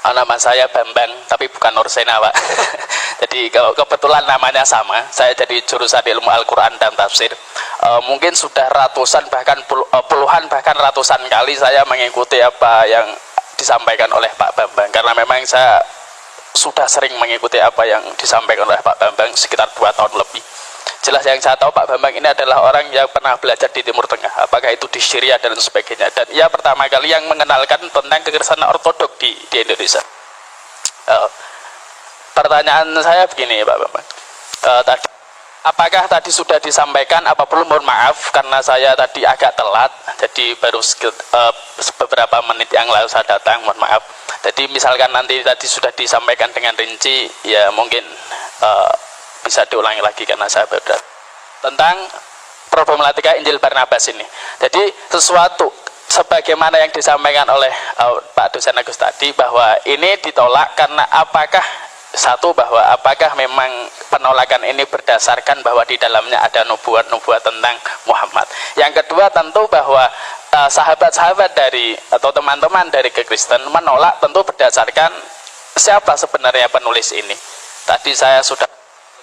Nama saya Bambang, tapi bukan Nursena, Pak. Jadi kalau kebetulan namanya sama, saya jadi jurusan ilmu Al-Quran dan tafsir. Mungkin sudah ratusan bahkan puluhan bahkan ratusan kali saya mengikuti apa yang disampaikan oleh Pak Bambang, karena memang saya sudah sering mengikuti apa yang disampaikan oleh Pak Bambang sekitar 2 tahun lebih. Jelas yang saya tahu, Pak Bambang ini adalah orang yang pernah belajar di Timur Tengah, apakah itu di Syria dan sebagainya, dan ia pertama kali yang mengenalkan tentang kekristenan ortodok di Indonesia. Pertanyaan saya begini, Pak Bambang, apakah tadi sudah disampaikan apa belum? Mohon maaf karena saya tadi agak telat, jadi baru beberapa menit yang lalu saya datang, mohon maaf. Jadi misalkan nanti tadi sudah disampaikan dengan rinci, ya mungkin bisa diulangi lagi karena saya baru datang. Tentang problematika Injil Barnabas ini. Jadi sesuatu sebagaimana yang disampaikan oleh Pak Dosen Agus tadi, bahwa ini ditolak karena apakah memang penolakan ini berdasarkan bahwa di dalamnya ada nubuat-nubuat tentang Muhammad. Yang kedua tentu bahwa sahabat-sahabat dari atau teman-teman dari Kekristen menolak tentu berdasarkan siapa sebenarnya penulis ini. Tadi saya sudah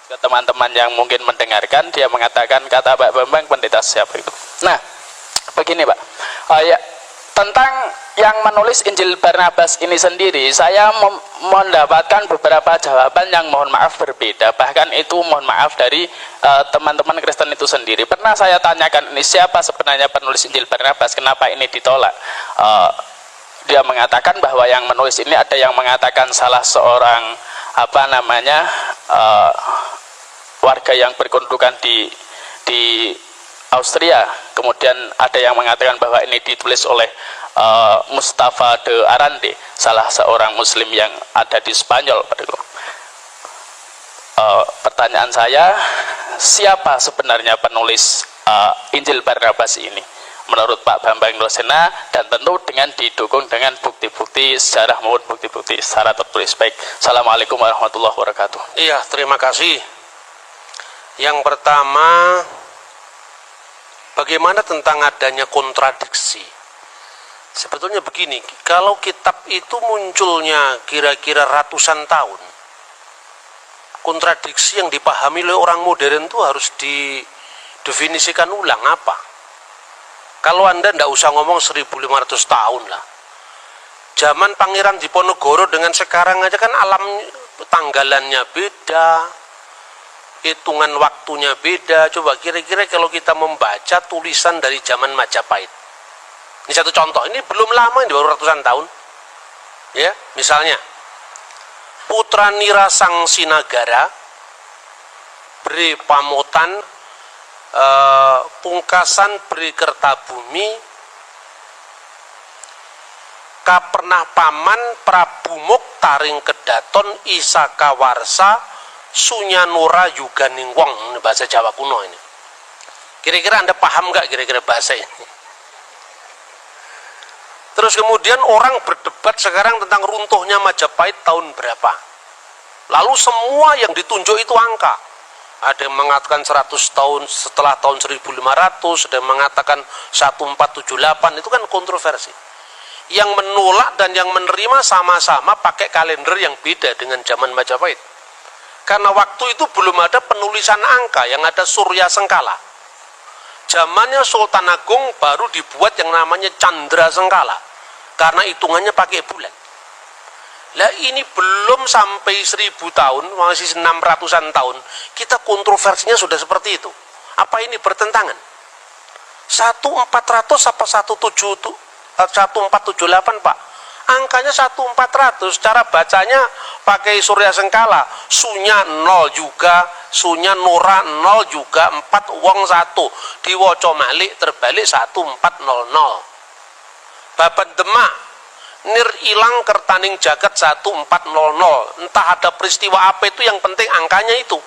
ke teman-teman yang mungkin mendengarkan, dia mengatakan kata Pak Bambang pendeta siapa itu. Nah, begini Pak, ya, tentang yang menulis Injil Barnabas ini sendiri, saya mendapatkan beberapa jawaban yang mohon maaf berbeda. Bahkan itu mohon maaf dari teman-teman Kristen itu sendiri. Pernah saya tanyakan ini siapa sebenarnya penulis Injil Barnabas, kenapa ini ditolak? Dia mengatakan bahwa yang menulis ini ada yang mengatakan salah seorang warga yang berkedudukan di Austria. Kemudian ada yang mengatakan bahwa ini ditulis oleh Mustafa de Arande, salah seorang Muslim yang ada di Spanyol. Pertanyaan saya, siapa sebenarnya penulis Injil Barnabas ini menurut Pak Bambang Nursena, dan tentu dengan didukung dengan bukti-bukti sejarah maupun bukti-bukti secara tertulis. Baik, Assalamualaikum warahmatullahi wabarakatuh. Iya, terima kasih. Yang pertama, bagaimana tentang adanya kontradiksi? Sebetulnya begini, kalau kitab itu munculnya kira-kira ratusan tahun, kontradiksi yang dipahami oleh orang modern itu harus didefinisikan ulang apa. Kalau Anda tidak usah ngomong 1500 tahun lah. Zaman Pangeran Diponegoro dengan sekarang aja kan alam tanggalannya beda, hitungan waktunya beda. Coba kira-kira kalau kita membaca tulisan dari zaman Majapahit, ini satu contoh, ini belum lama, ini baru ratusan tahun ya. Misalnya Putra Nira Sang Sinagara Bre Pamotan Pungkasan Bre Kertabumi Kapernah Paman Prabu Muktaring Kedaton Isaka Warsa Sunyanura Yuganing Wong. Ini bahasa Jawa kuno ini. Kira-kira Anda paham nggak kira-kira bahasa ini? Terus kemudian orang berdebat sekarang tentang runtuhnya Majapahit tahun berapa. Lalu semua yang ditunjuk itu angka. Ada yang mengatakan 100 tahun setelah tahun 1500, ada yang mengatakan 1478, itu kan kontroversi. Yang menolak dan yang menerima sama-sama pakai kalender yang beda dengan zaman Majapahit. Karena waktu itu belum ada penulisan angka, yang ada Surya Sengkala. Zamannya Sultan Agung baru dibuat yang namanya Candra Sengkala, karena hitungannya pakai bulan. Lah ini belum sampai 1000 tahun, masih 600-an tahun, kita kontroversinya sudah seperti itu. Apa ini bertentangan? 1400 apa 1478 Pak? Angkanya 1400, cara bacanya pakai Surya Sengkala, sunya 0 juga, sunya nora 0 juga, 4 wong 1, diwoco malik terbalik 1400. Baban Demak nir ilang kertaning jagat 1400, entah ada peristiwa apa itu, yang penting angkanya itu.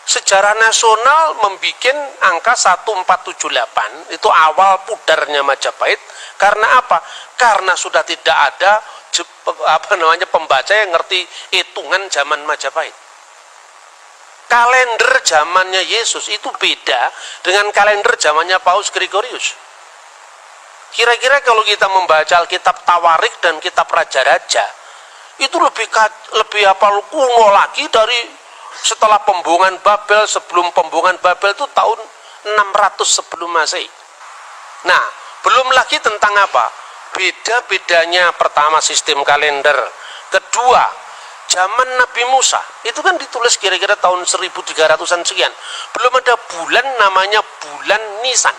Sejarah nasional membuat angka 1478 itu awal pudarnya Majapahit. Karena apa? Karena sudah tidak ada pembaca yang ngerti hitungan zaman Majapahit. Kalender zamannya Yesus itu beda dengan kalender zamannya Paus Gregorius. Kira-kira kalau kita membaca Alkitab Tawarik dan Kitab Raja-Raja, Itu lebih kuno lagi dari setelah pembuangan Babel. Sebelum pembuangan Babel itu tahun 600 sebelum Masehi. Nah, belum lagi tentang apa? Beda-bedanya pertama sistem kalender, kedua zaman Nabi Musa itu kan ditulis kira-kira tahun 1300-an sekian. Belum ada bulan namanya bulan Nisan.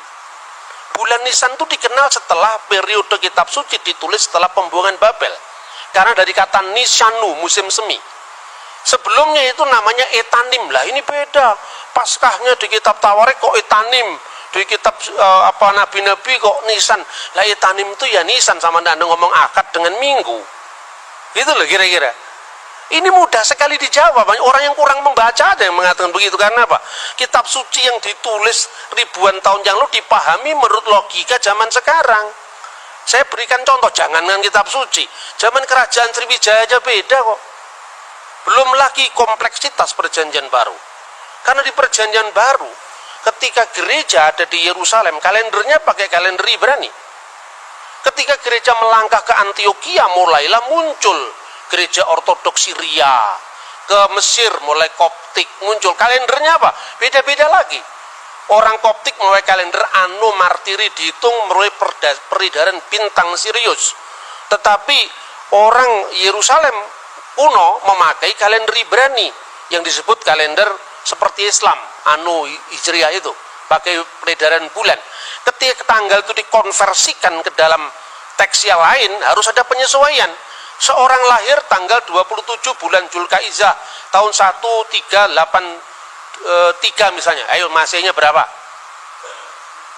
Bulan Nisan itu dikenal setelah periode kitab suci ditulis setelah pembuangan Babel. Karena dari kata Nisanu, musim semi. Sebelumnya itu namanya Etanim. Lah ini beda. Paskahnya di kitab Tawarik kok Etanim, di kitab nabi-nabi kok Nisan. Lah Etanim itu ya Nisan, sama Anda ngomong akad dengan minggu. Gitu loh kira-kira. Ini mudah sekali dijawab. Banyak orang yang kurang membaca ada yang mengatakan begitu. Karena apa? Kitab suci yang ditulis ribuan tahun yang lalu dipahami menurut logika zaman sekarang. Saya berikan contoh, jangan dengan kitab suci. Zaman kerajaan Sriwijaya aja beda kok. Belum lagi kompleksitas perjanjian baru. Karena di perjanjian baru, ketika gereja ada di Yerusalem, kalendernya pakai kalender Ibrani. Ketika gereja melangkah ke Antioquia, mulailah muncul gereja ortodoks Syria, ke Mesir mulai Koptik muncul. Kalendernya apa? Beda-beda lagi. Orang Koptik mulai kalender Anno Martiri dihitung mulai peredaran bintang Sirius. Tetapi orang Yerusalem kuno memakai kalender Ibrani yang disebut kalender seperti Islam, Anno Hijriah itu, pakai peredaran bulan. Ketika tanggal itu dikonversikan ke dalam teks yang lain, harus ada penyesuaian. Seorang lahir tanggal 27 bulan Julkaizah tahun 1383 misalnya. Ayo Masehnya berapa?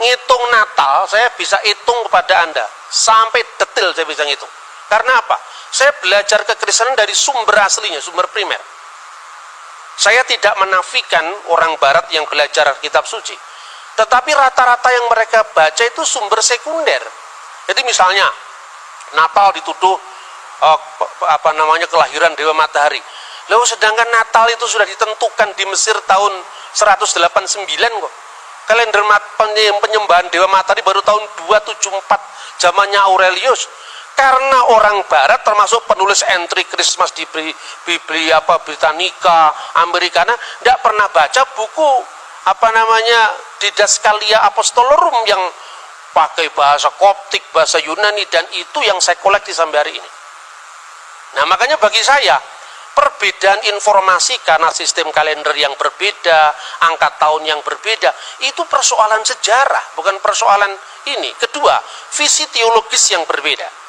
Ngitung Natal saya bisa hitung kepada Anda sampai detail, saya bisa ngitung. Karena apa? Saya belajar kekristenan dari sumber aslinya, sumber primer. Saya tidak menafikan orang barat yang belajar kitab suci, tetapi rata-rata yang mereka baca itu sumber sekunder. Jadi misalnya Natal dituduh kelahiran Dewa Matahari. Lalu sedangkan Natal itu sudah ditentukan di Mesir tahun 189 kok. Kalender penyembahan Dewa Matahari baru tahun 274 zamannya Aurelius. Karena orang barat termasuk penulis entry Christmas di Biblia Britannica, Americana, tidak pernah baca buku Didaskalia Apostolorum yang pakai bahasa Koptik, bahasa Yunani, dan itu yang saya koleksi sampai hari ini. Nah, makanya bagi saya perbedaan informasi karena sistem kalender yang berbeda, angka tahun yang berbeda, itu persoalan sejarah, bukan persoalan ini. Kedua, visi teologis yang berbeda.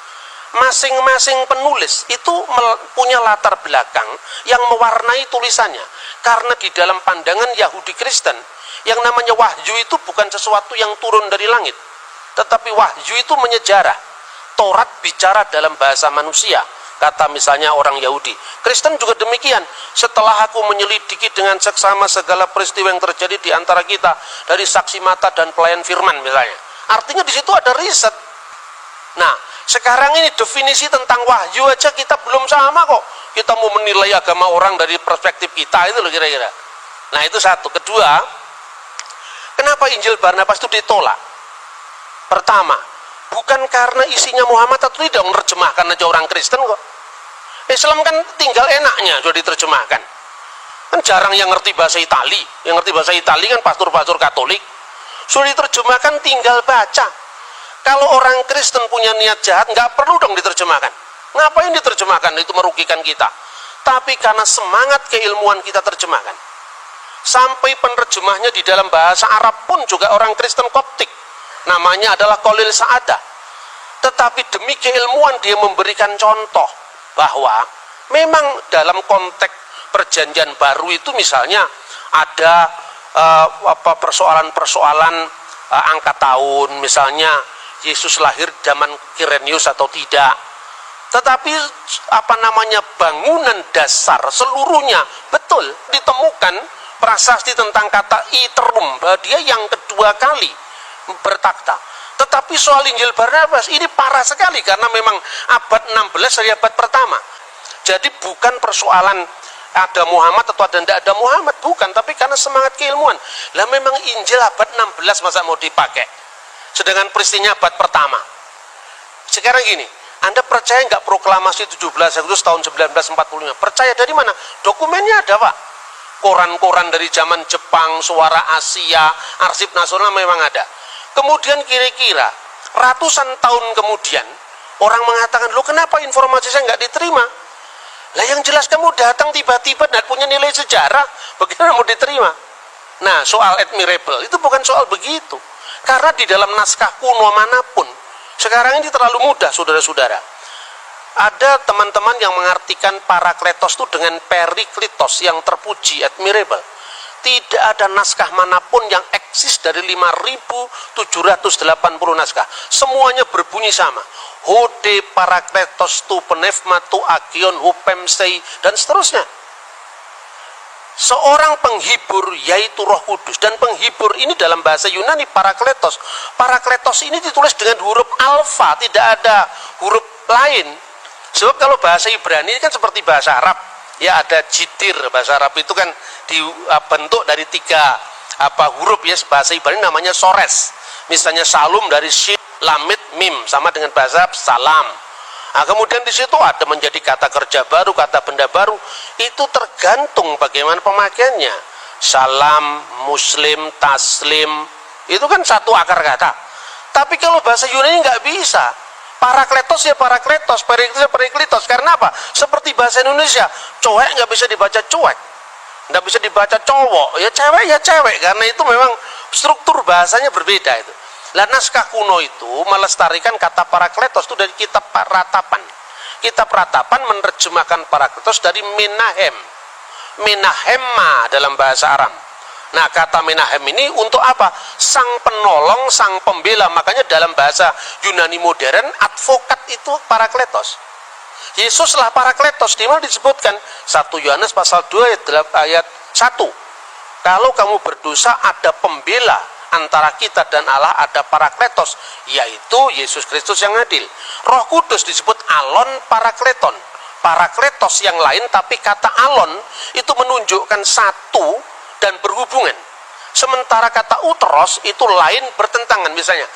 Masing-masing penulis itu punya latar belakang yang mewarnai tulisannya. Karena di dalam pandangan Yahudi Kristen, yang namanya wahyu itu bukan sesuatu yang turun dari langit, tetapi wahyu itu menyejarah. Taurat bicara dalam bahasa manusia, kata misalnya orang Yahudi. Kristen juga demikian. Setelah aku menyelidiki dengan seksama segala peristiwa yang terjadi di antara kita, dari saksi mata dan pelayan firman misalnya. Artinya di situ ada riset. Nah, sekarang ini definisi tentang wahyu aja kita belum sama kok. Kita mau menilai agama orang dari perspektif kita, itu loh kira-kira. Nah, itu satu. Kedua, kenapa Injil Barnabas itu ditolak? Pertama, bukan karena isinya Muhammad atau tidak, menerjemahkan aja orang Kristen kok. Islam kan tinggal enaknya sudah diterjemahkan. Kan jarang yang ngerti bahasa Itali. Yang ngerti bahasa Itali kan pastor-pastor Katolik. Sudah diterjemahkan tinggal baca. Kalau orang Kristen punya niat jahat, nggak perlu dong diterjemahkan. Ngapain diterjemahkan? Itu merugikan kita. Tapi karena semangat keilmuan kita terjemahkan. Sampai penerjemahnya di dalam bahasa Arab pun juga orang Kristen Koptik. Namanya adalah Khalil Sa'adah. Tetapi demi keilmuan dia memberikan contoh bahwa memang dalam konteks perjanjian baru itu misalnya ada persoalan-persoalan angka tahun, misalnya Yesus lahir zaman Kirenius atau tidak. Tetapi bangunan dasar seluruhnya betul ditemukan prasasti tentang kata iterum, bahwa dia yang kedua kali bertakhta. Tetapi soal Injil Barnabas ini parah sekali karena memang abad 16 dari abad pertama. Jadi bukan persoalan ada Muhammad atau tidak ada Muhammad, bukan, tapi karena semangat keilmuan. Lah memang Injil abad 16 masa mau dipakai? Sedangkan peristiwanya abad pertama. Sekarang gini, Anda percaya nggak proklamasi 17 Agustus tahun 1945? Percaya dari mana? Dokumennya ada, Pak. Koran-koran dari zaman Jepang, Suara Asia, Arsip Nasional memang ada. Kemudian kira-kira ratusan tahun kemudian, orang mengatakan, loh kenapa informasi saya nggak diterima? Lah yang jelas kamu datang tiba-tiba dan punya nilai sejarah, bagaimana mau diterima? Nah, soal admirable itu bukan soal begitu. Karena di dalam naskah kuno manapun, sekarang ini terlalu mudah, saudara-saudara. Ada teman-teman yang mengartikan Parakletos itu dengan Periklitos yang terpuji, admirable. Tidak ada naskah manapun yang eksis dari 5.780 naskah. Semuanya berbunyi sama. Hode Parakletos tu penefma tu agion hupemsei, dan seterusnya. Seorang penghibur yaitu Roh Kudus, dan penghibur ini dalam bahasa Yunani Parakletos. Parakletos ini ditulis dengan huruf alfa, tidak ada huruf lain. Sebab kalau bahasa Ibrani kan seperti bahasa Arab, ya ada jitir. Bahasa Arab itu kan dibentuk dari 3 huruf, ya. Bahasa Ibrani namanya sores. Misalnya salum dari shin, lamit, mim, sama dengan bahasa salam. Nah, kemudian di situ ada menjadi kata kerja baru, kata benda baru. Itu tergantung bagaimana pemakaiannya. Salam, muslim, taslim, itu kan satu akar kata. Tapi kalau bahasa Yunani nggak bisa. Parakletos ya parakletos, periklitos ya periklitos. Karena apa? Seperti bahasa Indonesia, cowek nggak bisa dibaca cuek, nggak bisa dibaca cowok, ya cewek. Karena itu memang struktur bahasanya berbeda itu. Lah naskah kuno itu melestarikan kata parakletos itu dari kitab Ratapan. Kitab Ratapan menerjemahkan parakletos dari Menahem. Menahemma dalam bahasa Aram. Nah, kata Menahem ini untuk apa? Sang penolong, sang pembela. Makanya dalam bahasa Yunani modern, advokat itu Parakletos. Yesuslah Parakletos. Di mana disebutkan 1 Yohanes pasal 2 ayat 1. Kalau kamu berdosa, ada pembela antara kita dan Allah, ada Parakletos, yaitu Yesus Kristus yang adil. Roh Kudus disebut Alon Parakleton. Parakletos yang lain, tapi kata Alon itu menunjukkan satu dan berhubungan. Sementara kata utros itu lain, bertentangan. Misalnya,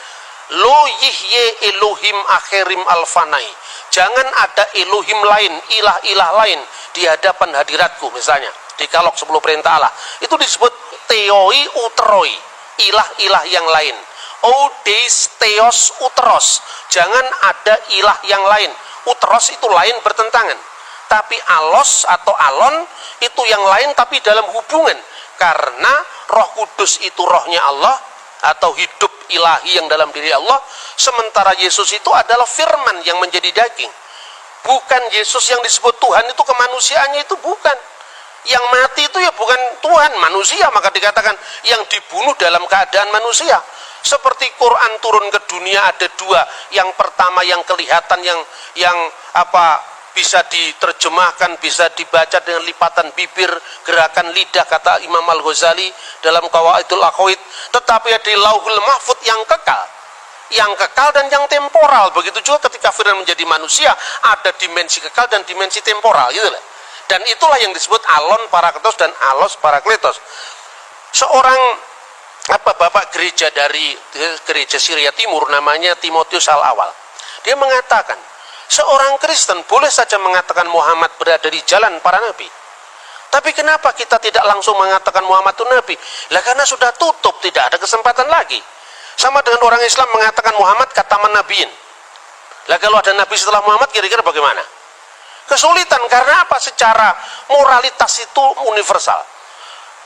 lo yihye Elohim akhirim alfanai. Jangan ada Elohim lain, ilah-ilah lain di hadapan hadiratku. Misalnya, di Kalok 10 perintah Allah. Itu disebut theoi utroi, ilah-ilah yang lain. Odes theos utros. Jangan ada ilah yang lain. Utros itu lain, bertentangan. Tapi alos atau alon itu yang lain tapi dalam hubungan. Karena Roh Kudus itu rohnya Allah atau hidup ilahi yang dalam diri Allah, sementara Yesus itu adalah firman yang menjadi daging. Bukan Yesus yang disebut Tuhan itu kemanusiaannya itu bukan. Yang mati itu ya bukan Tuhan, manusia, maka dikatakan yang dibunuh dalam keadaan manusia. Seperti Quran turun ke dunia ada 2. Yang pertama yang kelihatan yang bisa diterjemahkan, bisa dibaca dengan lipatan bibir, gerakan lidah, kata Imam Al-Ghazali dalam Qawaidul Aqaid. Tetapi ada Lauhul Mahfud yang kekal dan yang temporal. Begitu juga ketika firman menjadi manusia, ada dimensi kekal dan dimensi temporal, gitu lah. Dan itulah yang disebut Alon Parakletos dan Alos Parakletos. Seorang bapak gereja dari gereja Syria Timur, namanya Timotius Al-Awal, dia mengatakan, seorang Kristen boleh saja mengatakan Muhammad berada di jalan para nabi. Tapi kenapa kita tidak langsung mengatakan Muhammad itu nabi? Lah karena sudah tutup, tidak ada kesempatan lagi. Sama dengan orang Islam mengatakan Muhammad kataman nabiin. Lah kalau ada nabi setelah Muhammad, kira-kira bagaimana? Kesulitan. Karena apa? Secara moralitas itu universal.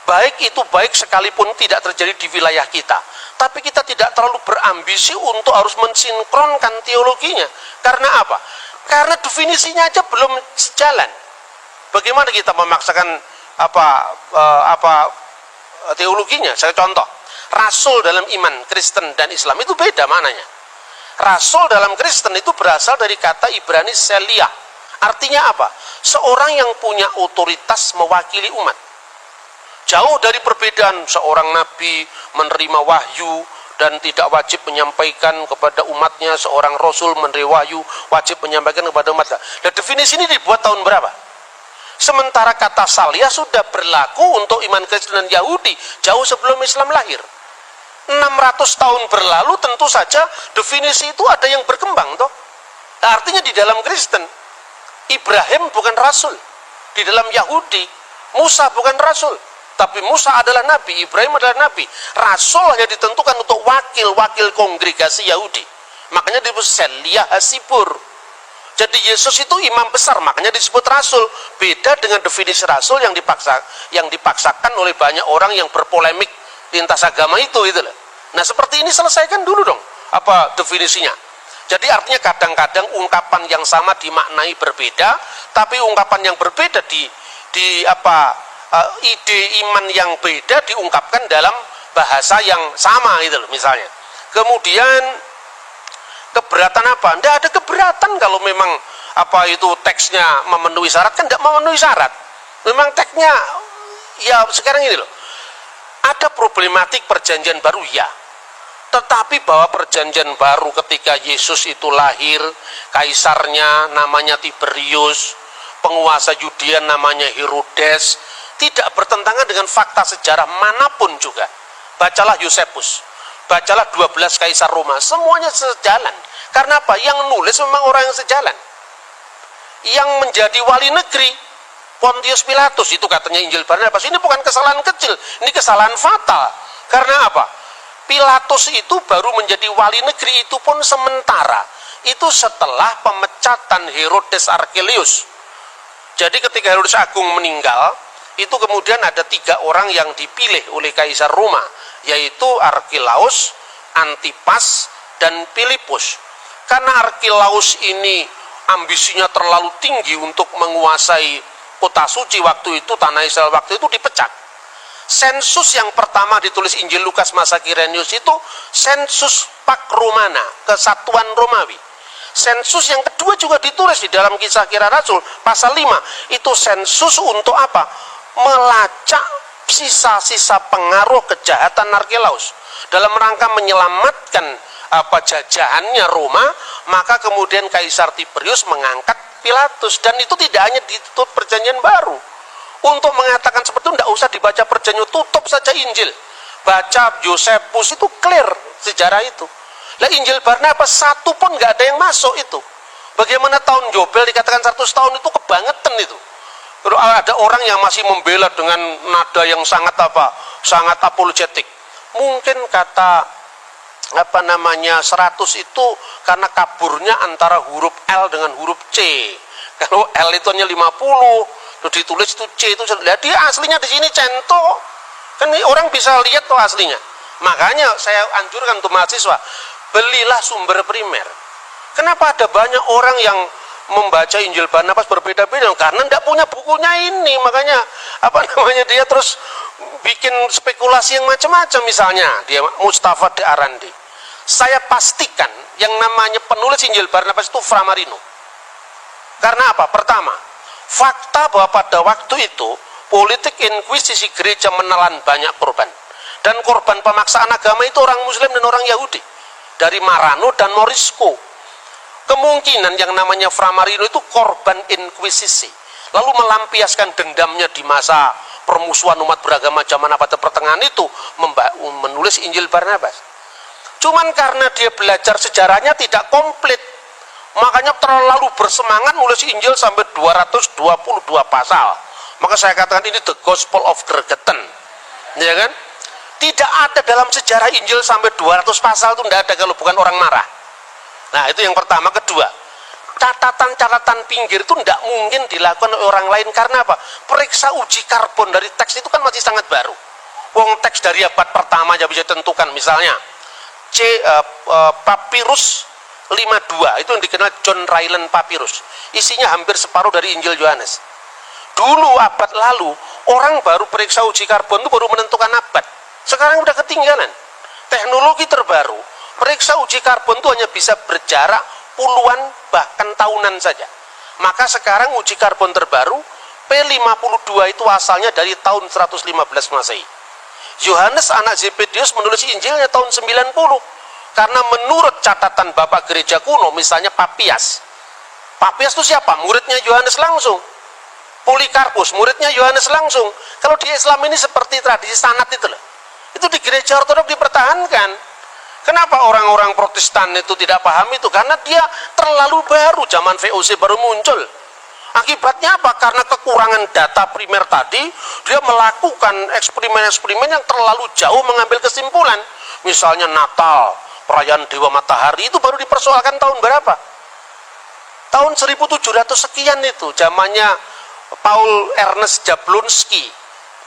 Baik itu baik sekalipun tidak terjadi di wilayah kita. Tapi kita tidak terlalu berambisi untuk harus mensinkronkan teologinya. Karena apa? Karena definisinya aja belum sejalan. Bagaimana kita memaksakan teologinya? Saya contoh, rasul dalam iman Kristen dan Islam itu beda mananya. Rasul dalam Kristen itu berasal dari kata Ibrani Seliah. Artinya apa? Seorang yang punya otoritas mewakili umat. Jauh dari perbedaan seorang nabi menerima wahyu dan tidak wajib menyampaikan kepada umatnya, seorang rasul menerima wahyu wajib menyampaikan kepada umatnya. Dan definisi ini dibuat tahun berapa? Sementara kata Salya sudah berlaku untuk iman Kristen dan Yahudi jauh sebelum Islam lahir. 600 tahun berlalu, tentu saja definisi itu ada yang berkembang toh. Artinya di dalam Kristen, Ibrahim bukan rasul. Di dalam Yahudi, Musa bukan rasul. Tapi Musa adalah nabi, Ibrahim adalah nabi. Rasul hanya ditentukan untuk wakil-wakil kongregasi Yahudi. Makanya disebut Selia Hasibur. Jadi Yesus itu imam besar, makanya disebut rasul. Beda dengan definisi rasul yang dipaksakan oleh banyak orang yang berpolemik lintas agama itu loh. Nah, seperti ini selesaikan dulu dong apa definisinya. Jadi artinya kadang-kadang ungkapan yang sama dimaknai berbeda, tapi ungkapan yang berbeda ide iman yang beda diungkapkan dalam bahasa yang sama loh misalnya. Kemudian keberatan apa? Tidak ada keberatan kalau memang teksnya memenuhi syarat, kan tidak memenuhi syarat. Memang teksnya ya sekarang ini loh. Ada problematik perjanjian baru ya. Tetapi bahwa perjanjian baru ketika Yesus itu lahir, kaisarnya namanya Tiberius, penguasa Yudea namanya Herodes, tidak bertentangan dengan fakta sejarah manapun juga. Bacalah Yosefus, bacalah 12 kaisar Roma, semuanya sejalan. Karena apa? Yang nulis memang orang yang sejalan. Yang menjadi wali negeri Pontius Pilatus, itu katanya Injil Barnabas, ini bukan kesalahan kecil, ini kesalahan fatal. Karena apa? Pilatus itu baru menjadi wali negeri, itu pun sementara. Itu setelah pemecatan Herodes Archelaus. Jadi ketika Herodes Agung meninggal, itu kemudian ada 3 orang yang dipilih oleh Kaisar Roma, yaitu Archelaus, Antipas, dan Filipus. Karena Archelaus ini ambisinya terlalu tinggi untuk menguasai kota suci waktu itu, tanah Israel waktu itu, dipecat. Sensus yang pertama ditulis Injil Lukas masa Kirenius itu sensus Pax Romana, kesatuan Romawi. Sensus yang kedua juga ditulis di dalam Kisah Kira Rasul pasal 5, itu sensus untuk apa? Melacak sisa-sisa pengaruh kejahatan Archelaus dalam rangka menyelamatkan jajahannya Roma. Maka kemudian Kaisar Tiberius mengangkat Pilatus, dan itu tidak hanya ditutup perjanjian baru. Untuk mengatakan seperti itu tidak usah dibaca perjanjian, tutup saja Injil, baca Yosefus, itu clear sejarah itu. Lah Injil Barnabas satu pun nggak ada yang masuk itu. Bagaimana tahun Yobel dikatakan 100 tahun, itu kebangetan itu. Ada orang yang masih membela dengan nada yang sangat apologetik. Mungkin kata 100 itu karena kaburnya antara huruf L dengan huruf C. Kalau L itu hanya 50, terus ditulis itu C itu, dia aslinya di sini cento. Kan orang bisa lihat tuh aslinya. Makanya saya anjurkan untuk mahasiswa, belilah sumber primer. Kenapa ada banyak orang yang membaca Injil Barnabas berbeda-beda? Karena tidak punya bukunya ini. Makanya dia terus bikin spekulasi yang macam-macam. Misalnya dia Mustafa de Arandi. Saya pastikan yang namanya penulis Injil Barnabas itu Framarino. Karena apa? Pertama, fakta bahwa pada waktu itu politik inkuisisi gereja menelan banyak korban, dan korban pemaksaan agama itu orang Muslim dan orang Yahudi dari Marano dan Morisco. Kemungkinan yang namanya Framarino itu korban inkuisisi, lalu melampiaskan dendamnya di masa permusuhan umat beragama zaman abad pertengahan itu, menulis Injil Barnabas. Cuman karena dia belajar sejarahnya tidak komplit, makanya terlalu bersemangat nulis Injil sampai 222 pasal. Maka saya katakan ini the gospel of Gregetan, ya kan? Tidak ada dalam sejarah Injil sampai 200 pasal, itu tidak ada kalau bukan orang marah. Nah, itu yang pertama. Kedua, catatan-catatan pinggir itu tidak mungkin dilakukan oleh orang lain. Karena apa? Periksa uji karbon dari teks itu kan masih sangat baru. Wong teks dari abad pertama aja bisa ditentukan. Misalnya Papyrus 52 itu yang dikenal John Ryland Papyrus, isinya hampir separuh dari Injil Yohanes. Dulu abad lalu orang baru periksa uji karbon itu baru menentukan abad. Sekarang udah ketinggalan. Teknologi terbaru, periksa uji karbon itu hanya bisa berjarak puluhan bahkan tahunan saja. Maka sekarang uji karbon terbaru P52 itu asalnya dari tahun 115 Masehi. Yohanes anak Zebedius menulis Injilnya tahun 90. Karena menurut catatan Bapak Gereja kuno, misalnya Papias. Papias itu siapa? Muridnya Yohanes langsung. Polikarpus, muridnya Yohanes langsung. Kalau di Islam ini seperti tradisi sanad itu loh. Itu di Gereja Ortodoks dipertahankan. Kenapa orang-orang Protestan itu tidak paham itu? Karena dia terlalu baru, zaman VOC baru muncul. Akibatnya apa? Karena kekurangan data primer tadi, dia melakukan eksperimen-eksperimen yang terlalu jauh mengambil kesimpulan. Misalnya Natal, perayaan Dewa Matahari itu baru dipersoalkan tahun berapa? Tahun 1700 sekian itu, zamannya Paul Ernest Jablonski.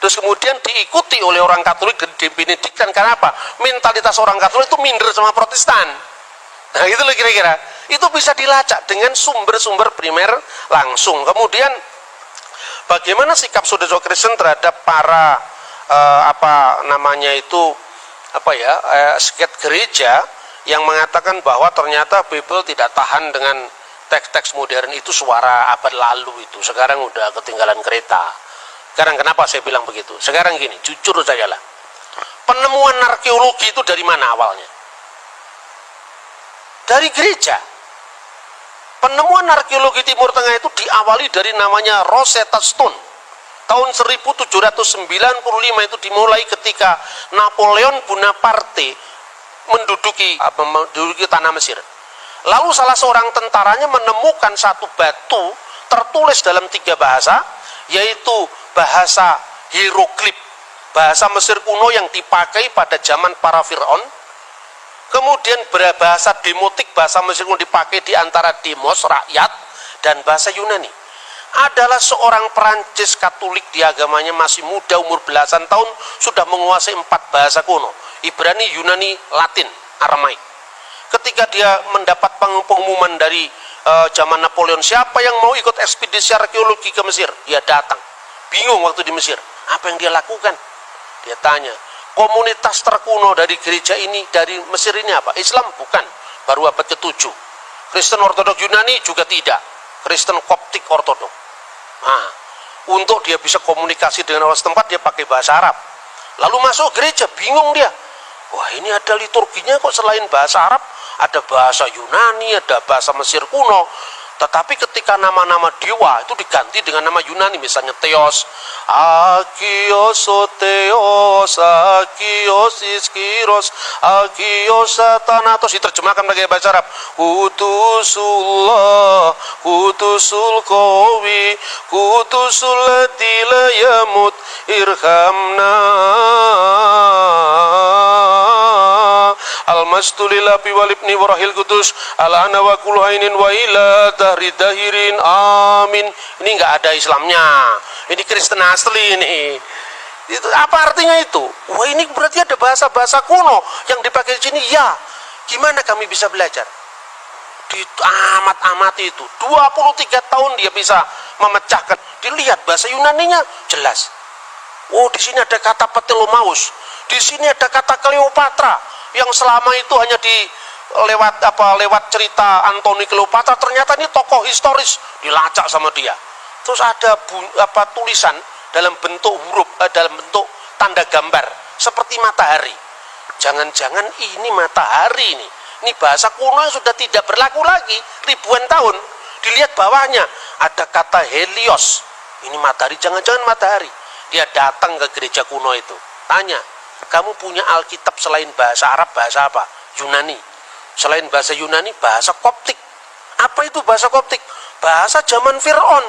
Terus kemudian diikuti oleh orang Katolik di Benediktan. Karena apa? Mentalitas orang Katolik itu minder sama Protestan. Nah itu loh kira-kira. Itu bisa dilacak dengan sumber-sumber primer langsung. Kemudian bagaimana sikap saudara Kristen terhadap para seket gereja yang mengatakan bahwa ternyata Bible tidak tahan dengan teks-teks modern itu, suara abad lalu itu. Sekarang udah ketinggalan kereta. Sekarang kenapa saya bilang begitu? Sekarang gini, jujur saja lah. Penemuan arkeologi itu dari mana awalnya? Dari gereja. Penemuan arkeologi Timur Tengah itu diawali dari namanya Rosetta Stone. Tahun 1795 itu dimulai ketika Napoleon Bonaparte menduduki tanah Mesir. Lalu salah seorang tentaranya menemukan satu batu tertulis dalam 3 bahasa, yaitu bahasa hieroglif, bahasa Mesir kuno yang dipakai pada zaman para Fir'aun. Kemudian bahasa demotik, bahasa Mesir kuno dipakai di antara demos, rakyat, dan bahasa Yunani. Adalah seorang Perancis Katolik, di agamanya masih muda, umur belasan tahun, sudah menguasai 4 bahasa kuno, Ibrani, Yunani, Latin, Aramaik. Ketika dia mendapat pengumuman dari zaman Napoleon, siapa yang mau ikut ekspedisi arkeologi ke Mesir, dia datang. Bingung waktu di Mesir, apa yang dia lakukan? Dia tanya, komunitas terkuno dari gereja ini, dari Mesir ini apa? Islam? Bukan, baru abad ke-7. Kristen Ortodok Yunani juga tidak, Kristen Koptik Ortodok. Nah, untuk dia bisa komunikasi dengan orang setempat, dia pakai bahasa Arab. Lalu masuk gereja, bingung dia. Wah, ini ada liturginya kok, selain bahasa Arab, ada bahasa Yunani, ada bahasa Mesir kuno. Tetapi ketika nama-nama dewa itu diganti dengan nama Yunani, misalnya Theos, Agios, Theos, Agios, Iskiros, Agios, Thanatos, diterjemahkan pakai bahasa Arab. Kudusullah, Kudusul Qawi, Kudusul Ladila Yamut, Irhamna. Al-Mastulilapi walibni warahil kudus Al-ana wa kulhainin wa ila dahri dahirin amin. Ini enggak ada Islamnya, ini Kristen asli ini. Itu apa artinya itu? Wah, ini berarti ada bahasa-bahasa kuno yang dipakai di sini. Ya, gimana kami bisa belajar? Di amat-amati itu 23 tahun dia bisa memecahkan. Dilihat bahasa Yunaninya jelas. Oh, di sini ada kata Ptolomaus, di sini ada kata Kleopatra, yang selama itu hanya lewat cerita Antoni Kleopatra, ternyata ini tokoh historis, dilacak sama dia. Terus ada tulisan dalam bentuk huruf, dalam bentuk tanda gambar seperti matahari. Jangan-jangan ini matahari ini. Ini bahasa kuno yang sudah tidak berlaku lagi ribuan tahun. Dilihat bawahnya ada kata Helios. Ini matahari, jangan-jangan matahari. Dia datang ke gereja kuno itu, tanya, kamu punya Alkitab selain bahasa Arab, bahasa apa? Yunani. Selain bahasa Yunani, bahasa Koptik. Apa itu bahasa Koptik? Bahasa zaman Fir'aun.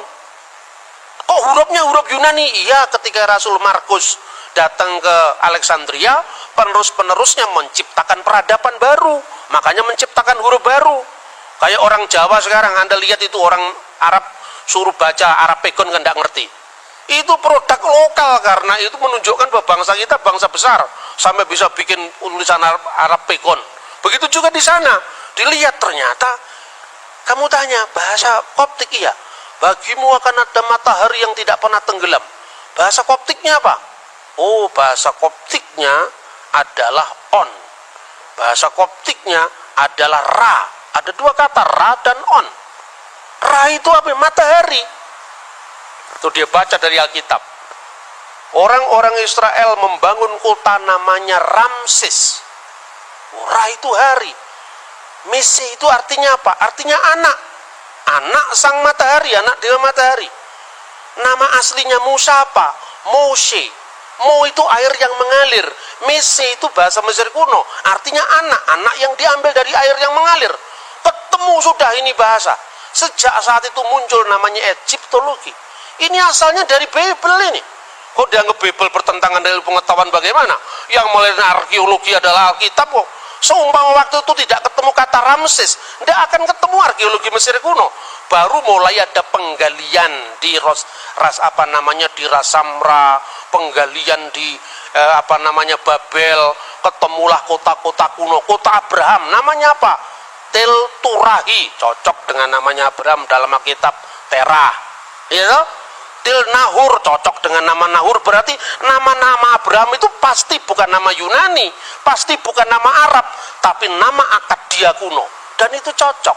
Kok hurufnya huruf Yunani? Iya, ketika Rasul Markus datang ke Alexandria, penerus-penerusnya menciptakan peradaban baru. Makanya menciptakan huruf baru. Kayak orang Jawa sekarang, Anda lihat itu orang Arab, suruh baca Arab Pegon kan tidak ngerti. Itu produk lokal, karena itu menunjukkan bahwa bangsa kita bangsa besar sampai bisa bikin tulisan Arab Pegon. Begitu juga di sana, dilihat ternyata, kamu tanya bahasa Koptik, iya, bagimu akan ada matahari yang tidak pernah tenggelam. Bahasa Koptiknya apa? Oh, bahasa Koptiknya adalah on. Bahasa Koptiknya adalah ra. Ada 2 kata, ra dan on. Ra itu apa? Matahari. Itu dia baca dari Alkitab. Orang-orang Israel membangun kota namanya Ramses. Ra itu hari. Mese itu artinya apa? Artinya anak. Anak sang matahari, anak dewa matahari. Nama aslinya Musa apa? Moshe. Mo itu air yang mengalir. Mese itu bahasa Mesir kuno, artinya anak, anak yang diambil dari air yang mengalir. Ketemu sudah ini bahasa. Sejak saat itu muncul namanya Egyptologi. Ini asalnya dari Bible ini. Kok dianggap Bible bertentangan dengan pengetahuan bagaimana? Yang melainkan arkeologi adalah Alkitab kok. Seumpama waktu itu tidak ketemu kata Ramses, tidak akan ketemu arkeologi Mesir kuno. Baru mulai ada penggalian di di Rasamra, penggalian di Babel, ketemulah kota-kota kuno, kota Abraham, namanya apa? Tel Turahi, cocok dengan namanya Abraham dalam Alkitab, Terah. Ya, Til Nahur, cocok dengan nama Nahur, berarti nama-nama Abraham itu pasti bukan nama Yunani, pasti bukan nama Arab, tapi nama Akadia kuno, dan itu cocok.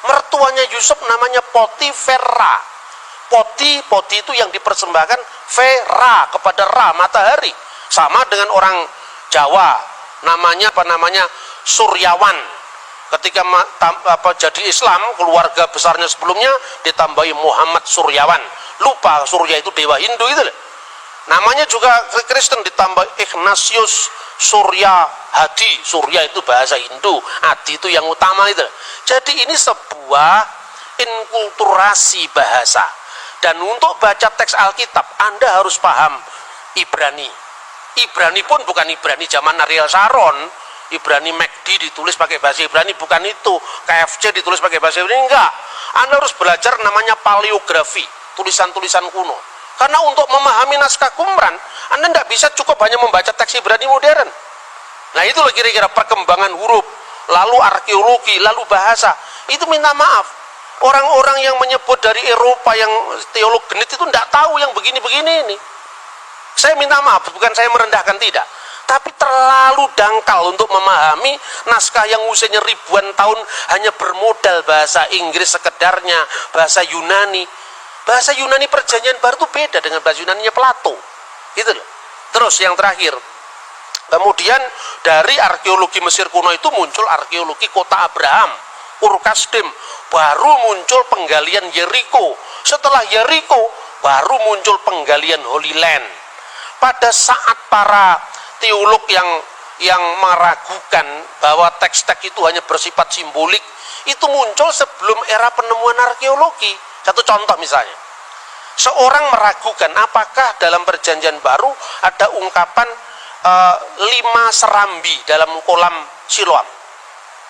Mertuanya Yusuf namanya Potifera. Poti itu yang dipersembahkan Vera kepada Ra, matahari. Sama dengan orang Jawa, namanya Suryawan. Ketika jadi Islam, keluarga besarnya sebelumnya ditambahi Muhammad Suryawan. Lupa Surya itu dewa Hindu itu. Namanya juga Kristen ditambah Ignatius Surya Hadi. Surya itu bahasa Hindu, Hadi itu yang utama itu. Jadi ini sebuah inkulturasi bahasa. Dan untuk baca teks Alkitab, Anda harus paham Ibrani. Ibrani pun bukan Ibrani zaman Ariel Sharon. Ibrani McD ditulis pakai bahasa Ibrani, bukan itu. KFC ditulis pakai bahasa Ibrani, enggak. Anda harus belajar namanya paleografi, tulisan-tulisan kuno. Karena untuk memahami naskah Qumran, Anda tidak bisa cukup hanya membaca teks Ibrani modern. Nah itulah kira-kira perkembangan huruf, lalu arkeologi, lalu bahasa. Itu minta maaf. Orang-orang yang menyebut dari Eropa yang teolog genit itu tidak tahu yang begini-begini ini. Saya minta maaf, bukan saya merendahkan, tidak. Tapi terlalu dangkal untuk memahami naskah yang usianya ribuan tahun hanya bermodal bahasa Inggris sekedarnya, bahasa Yunani. Bahasa Yunani Perjanjian Baru itu beda dengan bahasa Yunaninya Plato. Gitu loh. Terus yang terakhir, kemudian dari arkeologi Mesir kuno itu muncul arkeologi kota Abraham, Ur Kasdim, baru muncul penggalian Yeriko. Setelah Yeriko, baru muncul penggalian Holy Land. Pada saat para teolog yang meragukan bahwa teks-teks itu hanya bersifat simbolik, itu muncul sebelum era penemuan arkeologi. Satu contoh misalnya, seorang meragukan apakah dalam Perjanjian Baru ada ungkapan 5 serambi dalam kolam Siloam.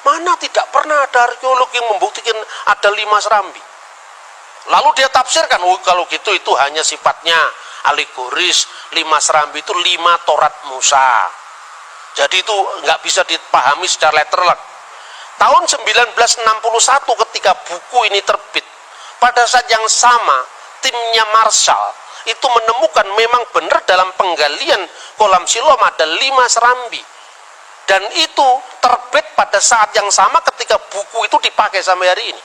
Mana tidak pernah ada arkeolog yang membuktikan ada 5 serambi. Lalu dia tafsirkan, kalau gitu itu hanya sifatnya alegoris. 5 serambi itu 5 Torat Musa. Jadi itu nggak bisa dipahami secara literal. Tahun 1961 ketika buku ini terbit, pada saat yang sama timnya Marshall itu menemukan memang benar dalam penggalian kolam Siloam ada 5 serambi. Dan itu terbit pada saat yang sama ketika buku itu dipakai sampai hari ini.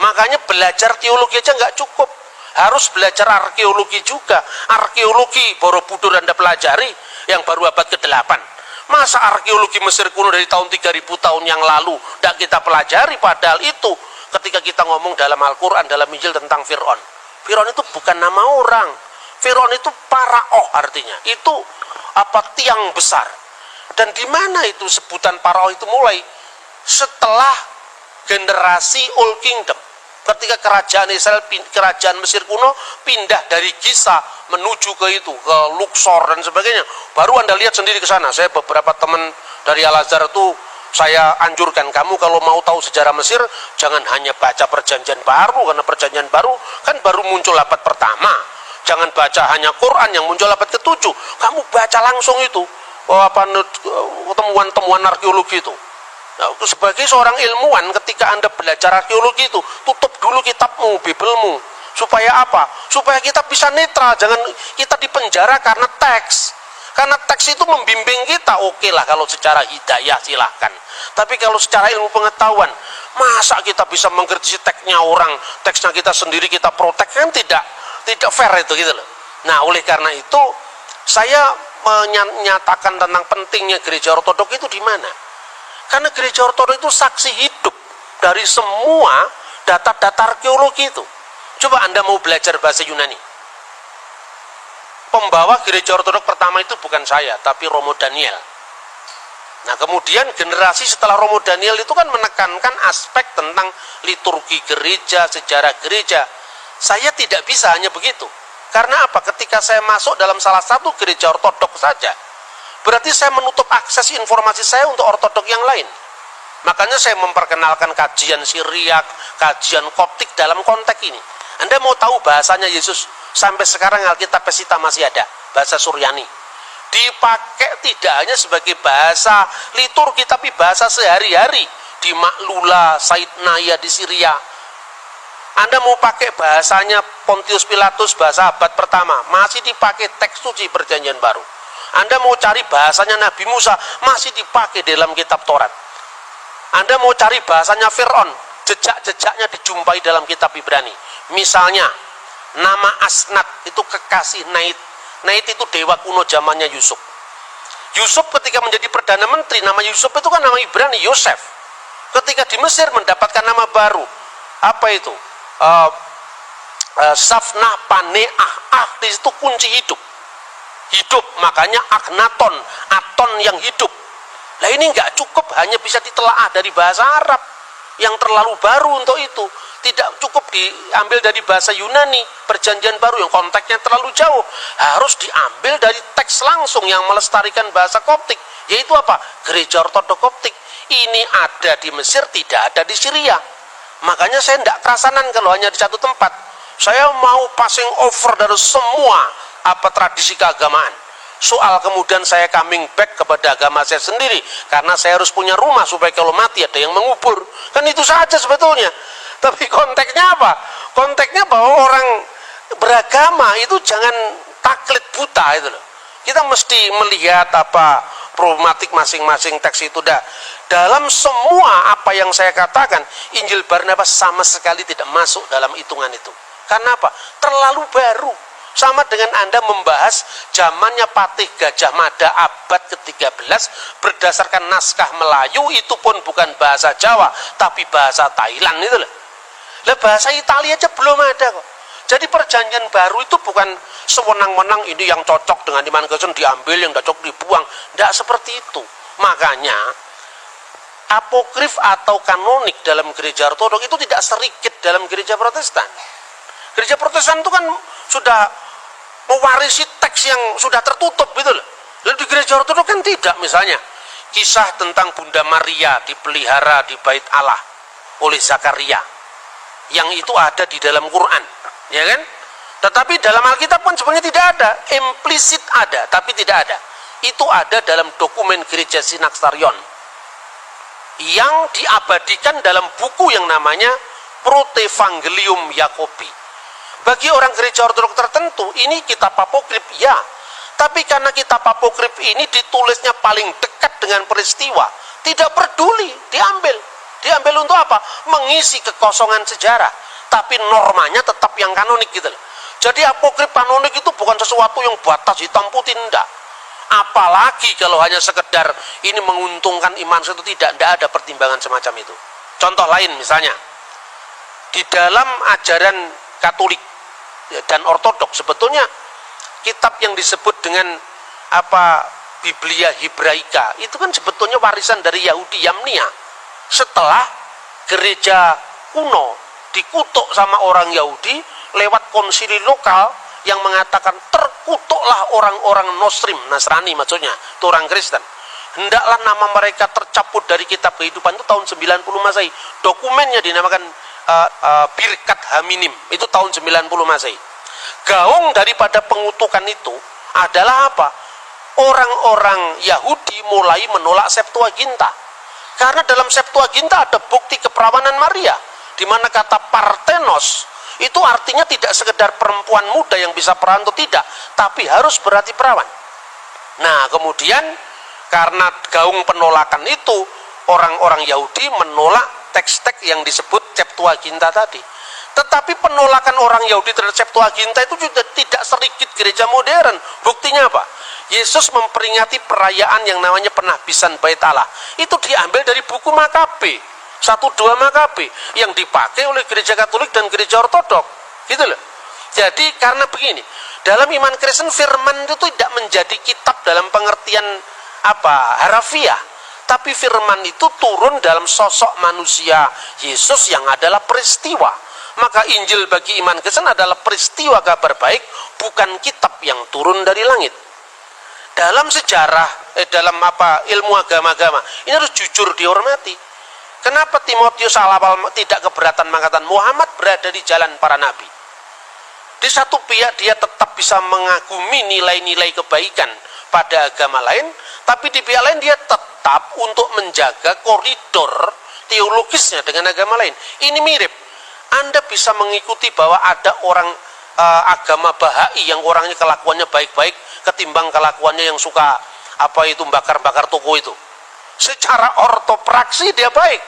Makanya belajar teologi aja nggak cukup, harus belajar arkeologi juga. Arkeologi Borobudur Anda pelajari yang baru abad ke-8. Masa arkeologi Mesir kuno dari tahun 3000 tahun yang lalu tidak kita pelajari, padahal itu ketika kita ngomong dalam Al-Quran, dalam Injil tentang Fir'aun. Fir'aun itu bukan nama orang. Fir'aun itu paraoh artinya. Itu tiang besar. Dan di mana itu sebutan paraoh itu mulai? Setelah generasi Old Kingdom. Ketika kerajaan Israel, kerajaan Mesir kuno pindah dari Giza menuju ke Luxor dan sebagainya. Baru Anda lihat sendiri ke sana. Saya beberapa teman dari Al-Azhar itu saya anjurkan, kamu kalau mau tahu sejarah Mesir, jangan hanya baca Perjanjian Baru, karena Perjanjian Baru kan baru muncul abad pertama. Jangan baca hanya Quran yang muncul abad ke-7. Kamu baca langsung itu, temuan-temuan arkeologi itu. Nah, sebagai seorang ilmuwan, ketika Anda belajar arkeologi itu, tutup dulu kitabmu, Biblemu. Supaya apa? Supaya kita bisa netral, jangan kita dipenjara karena teks. Karena teks itu membimbing kita, oke lah kalau secara hidayah silahkan. Tapi kalau secara ilmu pengetahuan, masa kita bisa mengkritisi teksnya orang, teksnya kita sendiri kita protek, kan tidak fair itu gitu loh. Nah, oleh karena itu saya menyatakan tentang pentingnya gereja ortodok itu di mana? Karena gereja ortodok itu saksi hidup dari semua data-data arkeologi itu. Coba Anda mau belajar bahasa Yunani. Pembawa gereja ortodok pertama itu bukan saya, tapi Romo Daniel. Nah, kemudian generasi setelah Romo Daniel itu kan menekankan aspek tentang liturgi gereja, sejarah gereja. Saya tidak bisa hanya begitu. Karena apa? Ketika saya masuk dalam salah satu gereja ortodok saja, berarti saya menutup akses informasi saya untuk ortodok yang lain. Makanya saya memperkenalkan kajian Syriak, kajian Koptik dalam konteks ini. Anda mau tahu bahasanya Yesus? Sampai sekarang Alkitab Pesita masih ada, bahasa Suryani. Dipakai tidak hanya sebagai bahasa liturgi, tapi bahasa sehari-hari. Di Maklula, Said Naya di Syria. Anda mau pakai bahasanya Pontius Pilatus, bahasa abad pertama, masih dipakai teks suci Perjanjian Baru. Anda mau cari bahasanya Nabi Musa, masih dipakai dalam kitab Taurat. Anda mau cari bahasanya Fir'aun, jejak-jejaknya dijumpai dalam kitab Ibrani. Misalnya, nama Asnat itu kekasih Nait. Nait itu dewa kuno zamannya Yusuf. Yusuf ketika menjadi Perdana Menteri, nama Yusuf itu kan nama Ibrani, Yosef. Ketika di Mesir mendapatkan nama baru. Apa itu? Safnah Paneah. Di situ kunci hidup. Hidup, makanya Akhenaton, Aton yang hidup. Nah ini nggak cukup hanya bisa ditelaah dari bahasa Arab yang terlalu baru untuk itu. Tidak cukup diambil dari bahasa Yunani, Perjanjian Baru yang konteksnya terlalu jauh. Harus diambil dari teks langsung yang melestarikan bahasa Koptik. Yaitu apa? Gereja Ortodok Koptik. Ini ada di Mesir, tidak ada di Syria. Makanya saya tidak kerasanan kalau hanya di satu tempat. Saya mau passing over dari semua tradisi keagamaan. Soal kemudian saya coming back kepada agama saya sendiri. Karena saya harus punya rumah supaya kalau mati ada yang mengubur. Kan itu saja sebetulnya. Tapi konteksnya apa? Konteksnya bahwa orang beragama itu jangan taklid buta itu loh. Kita mesti melihat problematik masing-masing teks itu. Dalam semua apa yang saya katakan, Injil Barnabas sama sekali tidak masuk dalam hitungan itu. Karena apa? Terlalu baru. Sama dengan Anda membahas zamannya Patih Gajah Mada abad ke-13 berdasarkan naskah Melayu, itu pun bukan bahasa Jawa, tapi bahasa Thailand itu loh. Lah bahasa Italia aja belum ada kok. Jadi Perjanjian Baru itu bukan sewenang-wenang ini yang cocok dengan Iman Kristen diambil, yang tidak cocok dibuang. Tidak seperti itu. Makanya apokrif atau kanonik dalam gereja ortodok itu tidak sedikit dalam gereja Protestan. Gereja Protestan itu kan sudah mewarisi teks yang sudah tertutup gitu loh. Lalu di gereja ortodok kan tidak. Misalnya kisah tentang Bunda Maria dipelihara di Bait Allah oleh Zakaria, yang itu ada di dalam Quran, ya kan? Tetapi dalam Alkitab pun sebenarnya tidak ada, implisit ada, tapi tidak ada. Itu ada dalam dokumen gereja Synaxarion yang diabadikan dalam buku yang namanya Protevangelium Yakobi. Bagi orang gereja ortodok tertentu, ini kitab apokrif, ya. Tapi karena kitab apokrif ini ditulisnya paling dekat dengan peristiwa, tidak peduli, diambil. Diambil untuk apa? Mengisi kekosongan sejarah. Tapi normanya tetap yang kanonik gitu loh. Jadi apokrif kanonik itu bukan sesuatu yang batas hitam putih, enggak. Apalagi kalau hanya sekedar ini menguntungkan iman itu, tidak ada pertimbangan semacam itu. Contoh lain misalnya, di dalam ajaran Katolik dan Ortodok sebetulnya kitab yang disebut dengan Biblia Hebraika itu kan sebetulnya warisan dari Yahudi Yamnia. Setelah gereja kuno dikutuk sama orang Yahudi lewat konsili lokal yang mengatakan terkutuklah orang-orang Nasrani maksudnya, itu orang Kristen. Hendaklah nama mereka tercabut dari kitab kehidupan, itu tahun 90 Masehi. Dokumennya dinamakan Birkat Haminim, itu tahun 90 Masehi. Gaung daripada pengutukan itu adalah apa? Orang-orang Yahudi mulai menolak Septuaginta. Karena dalam Septuaginta ada bukti keperawanan Maria, di mana kata Parthenos itu artinya tidak sekedar perempuan muda yang bisa perawan atau tidak, tapi harus berarti perawan. Nah, kemudian karena gaung penolakan itu, orang-orang Yahudi menolak teks-teks yang disebut Septuaginta tadi. Tetapi penolakan orang Yahudi terhadap Septuaginta itu juga tidak sedikit gereja modern. Buktinya apa? Yesus memperingati perayaan yang namanya penahbisan Bait Allah. Itu diambil dari buku Makabe, 1-2 Makabe, yang dipakai oleh gereja Katolik dan gereja Ortodok. Gitu loh. Jadi karena begini, Dalam iman Kristen, firman itu tidak menjadi kitab dalam pengertian harafiah, tapi firman itu turun dalam sosok manusia Yesus yang adalah peristiwa. Maka Injil bagi iman Kristen adalah peristiwa kabar baik, bukan kitab yang turun dari langit. Dalam sejarah, dalam ilmu agama-agama, ini harus jujur dihormati. Kenapa Timotius awal tidak keberatan mengatakan Muhammad berada di jalan para nabi? Di satu pihak dia tetap bisa mengagumi nilai-nilai kebaikan pada agama lain, tapi di pihak lain dia tetap untuk menjaga koridor teologisnya dengan agama lain. Ini mirip. Anda bisa mengikuti bahwa ada orang agama Bahai yang orangnya kelakuannya baik-baik ketimbang kelakuannya yang suka bakar-bakar toko itu. Secara ortopraksi dia baik,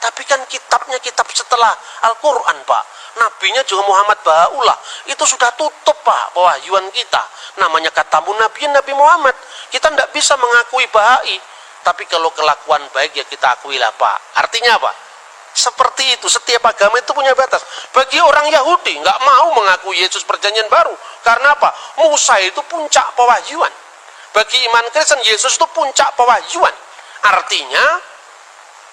tapi kan kitabnya kitab setelah Al-Quran, Pak. Nabinya juga Muhammad Baha'ullah. Itu sudah tutup, Pak, pewahyuan kita. Namanya katamu Nabi Muhammad. Kita tidak bisa mengakui Bahai. Tapi kalau kelakuan baik ya kita akuilah, Pak. Artinya apa? Seperti itu, setiap agama itu punya batas. Bagi orang Yahudi, nggak mau mengakui Yesus perjanjian baru. Karena apa? Musa itu puncak pewahyuan. Bagi iman Kristen, Yesus itu puncak pewahyuan. Artinya,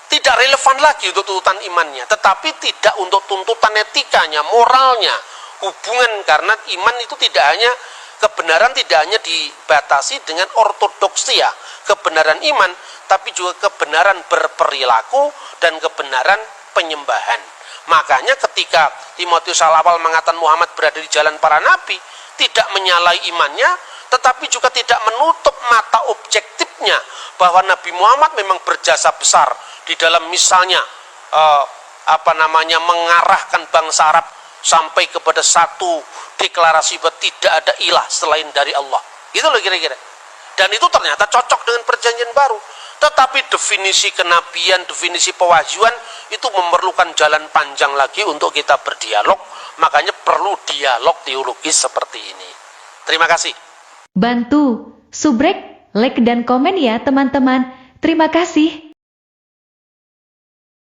tidak relevan lagi untuk tuntutan imannya, tetapi tidak untuk tuntutan etikanya, moralnya, hubungan, karena iman itu tidak hanya kebenaran, tidak hanya dibatasi dengan ortodoksia kebenaran iman, tapi juga kebenaran berperilaku dan kebenaran penyembahan. Makanya ketika Timotius awal mengatakan Muhammad berada di jalan para nabi, tidak menyalahi imannya, tetapi juga tidak menutup mata objektifnya bahwa Nabi Muhammad memang berjasa besar di dalam misalnya mengarahkan bangsa Arab sampai kepada satu deklarasi bahwa tidak ada ilah selain dari Allah. Itu loh kira-kira. Dan itu ternyata cocok dengan perjanjian baru. Tetapi definisi kenabian, definisi pewahyuan itu memerlukan jalan panjang lagi untuk kita berdialog. Makanya perlu dialog teologis seperti ini. Terima kasih. Bantu, subrek, like dan komen ya teman-teman. Terima kasih.